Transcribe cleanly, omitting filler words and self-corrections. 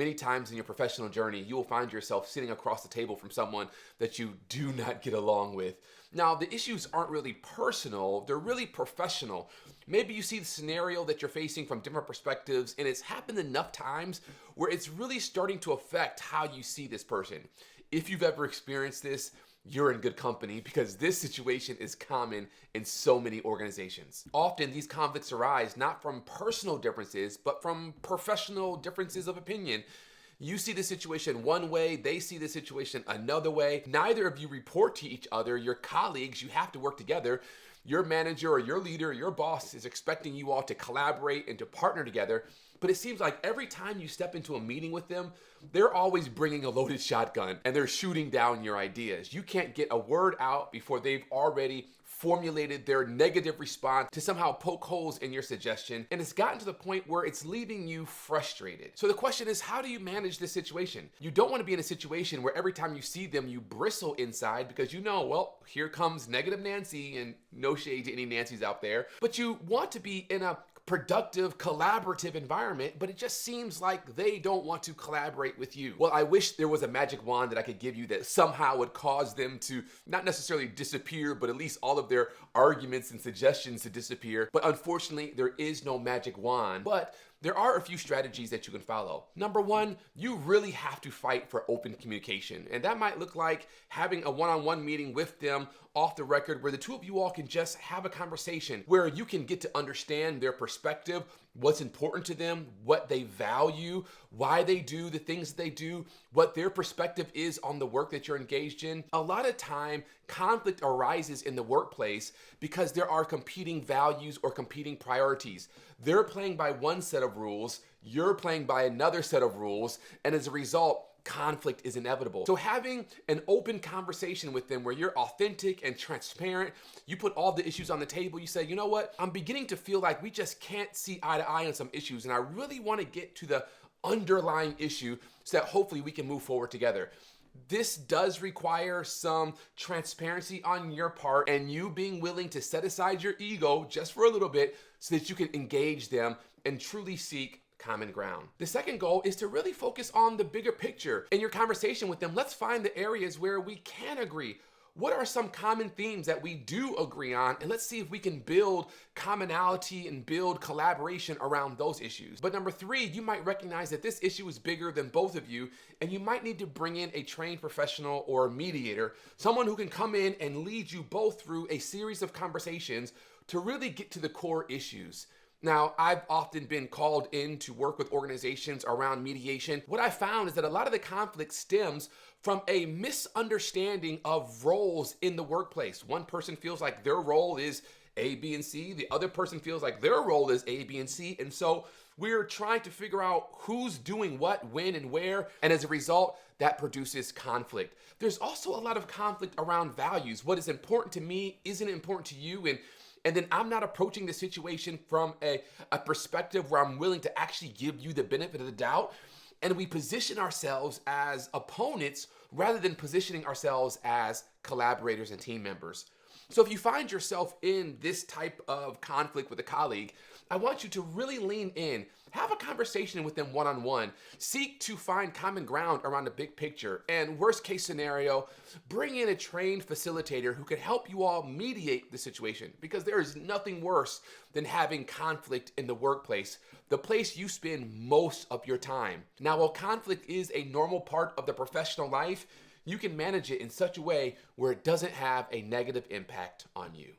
many times in your professional journey, you will find yourself sitting across the table from someone that you do not get along with. Now, the issues aren't really personal, they're really professional. Maybe you see the scenario that you're facing from different perspectives, and it's happened enough times where it's really starting to affect how you see this person. If you've ever experienced this, you're in good company because this situation is common in so many organizations. Often these conflicts arise not from personal differences, but from professional differences of opinion. You see the situation one way, they see the situation another way. Neither of you report to each other. Your colleagues, you have to work together. Your manager or your leader, your boss is expecting you all to collaborate and to partner together. But it seems like every time you step into a meeting with them, they're always bringing a loaded shotgun and they're shooting down your ideas. You can't get a word out before they've already formulated their negative response to somehow poke holes in your suggestion. And it's gotten to the point where it's leaving you frustrated. So the question is, how do you manage this situation? You don't want to be in a situation where every time you see them, you bristle inside because you know, well, here comes negative Nancy, and no shade to any Nancys out there. But you want to be in a productive, collaborative environment, but it just seems like they don't want to collaborate with you. Well, I wish there was a magic wand that I could give you that somehow would cause them to not necessarily disappear, but at least all of their arguments and suggestions to disappear. But unfortunately, there is no magic wand. But there are a few strategies that you can follow. Number one, you really have to fight for open communication. And that might look like having a one-on-one meeting with them off the record where the two of you all can just have a conversation where you can get to understand their perspective, what's important to them, what they value, why they do the things that they do, what their perspective is on the work that you're engaged in. A lot of time, conflict arises in the workplace because there are competing values or competing priorities. They're playing by one set of rules, you're playing by another set of rules, and as a result, conflict is inevitable. So having an open conversation with them where you're authentic and transparent, you put all the issues on the table, you say, you know what, I'm beginning to feel like we just can't see eye to eye on some issues, and I really want to get to the underlying issue so that hopefully we can move forward together. This does require some transparency on your part and you being willing to set aside your ego just for a little bit so that you can engage them and truly seek common ground. The second goal is to really focus on the bigger picture. In your conversation with them, let's find the areas where we can agree. What are some common themes that we do agree on? And let's see if we can build commonality and build collaboration around those issues. But number three, you might recognize that this issue is bigger than both of you, and you might need to bring in a trained professional or a mediator, someone who can come in and lead you both through a series of conversations to really get to the core issues. Now, I've often been called in to work with organizations around mediation. What I found is that a lot of the conflict stems from a misunderstanding of roles in the workplace. One person feels like their role is A, B, and C. The other person feels like their role is A, B, and C. And so we're trying to figure out who's doing what, when, and where. And as a result, that produces conflict. There's also a lot of conflict around values. What is important to me isn't important to you. And then I'm not approaching the situation from a perspective where I'm willing to actually give you the benefit of the doubt. And we position ourselves as opponents rather than positioning ourselves as collaborators and team members. So if you find yourself in this type of conflict with a colleague, I want you to really lean in, have a conversation with them one-on-one, seek to find common ground around the big picture, and worst case scenario, bring in a trained facilitator who can help you all mediate the situation, because there is nothing worse than having conflict in the workplace, the place you spend most of your time. Now, while conflict is a normal part of the professional life, you can manage it in such a way where it doesn't have a negative impact on you.